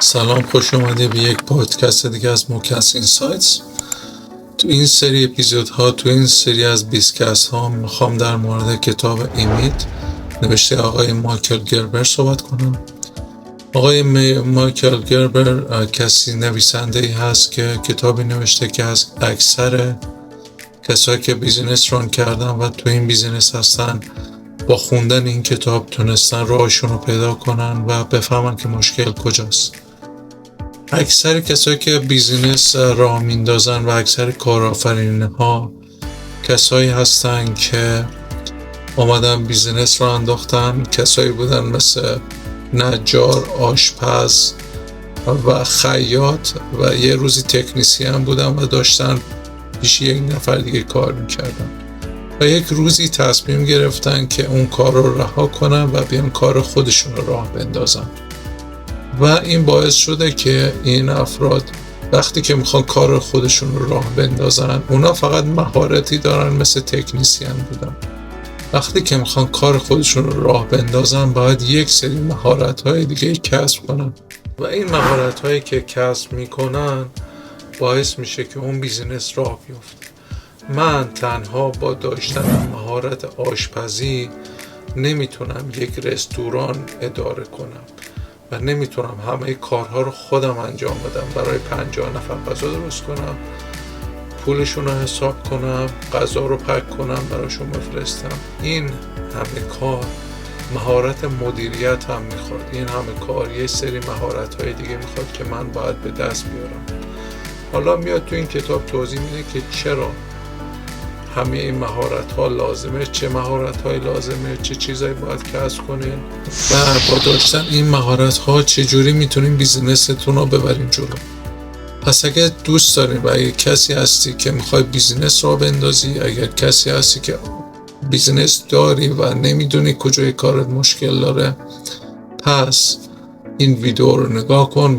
سلام، خوش اومده به یک پادکست دیگه از موکس اینسایتس. تو این سری اپیزودها، تو این سری از بیسکست ها میخوام در مورد کتاب ایمیت نوشته آقای مایکل گربر صحبت کنم. آقای مایکل گربر کسی نویسنده ای هست که کتابی نوشته که از اکثر کسایی که بیزینس ران کردن و تو این بیزینس هستن با خوندن این کتاب تونستن راهشون رو پیدا کنن و بفهمن که مشکل کجاست. اکثر کسایی که بیزینس راه میندازن و اکثر کارآفرین‌ها کسایی هستن که اومدن بیزینس رو انداختن. کسایی بودن مثل نجار، آشپز و خیاط و یه روزی تکنیسین بودن و داشتن پیش یک نفر دیگه کار میکردن و یک روزی تصمیم گرفتن که اون کار رو رها کنن و بیان کار خودشون رو راه بندازن و این باعث شده که این افراد وقتی که میخوان کار خودشون رو راه بندازن، اونا فقط مهارتی دارن مثل تکنیسین بودن. وقتی که میخوان کار خودشون رو راه بندازن باید یک سری مهارت‌های دیگه کسب کنن و این مهارت‌هایی که کسب میکنن باعث میشه که اون بیزینس راه بیفته. من تنها با داشتن مهارت آشپزی نمیتونم یک رستوران اداره کنم و نمیتونم همه کارها رو خودم انجام بدم. برای 50 نفر غذا درست کنم، پولشون رو حساب کنم، غذا رو پک کنم، براشون بفرستم. این همه کار مهارت مدیریت هم میخواد. این همه کار یه سری مهارت های دیگه میخواد که من باید به دست بیارم. حالا میاد تو این کتاب توضیح میده که چرا همه این مهارت ها لازمه، چه مهارت های لازمه، چه چیزایی باید کسب کنین و با داشتن این مهارت ها چجوری میتونین بیزینستون رو ببرین جلو. پس اگر دوست دارین و اگر کسی هستی که میخوای بیزینس رو بندازی، اگر کسی هستی که بیزینس داری و نمیدونی کجای کارت مشکل داره، پس این ویدیو رو نگاه کن.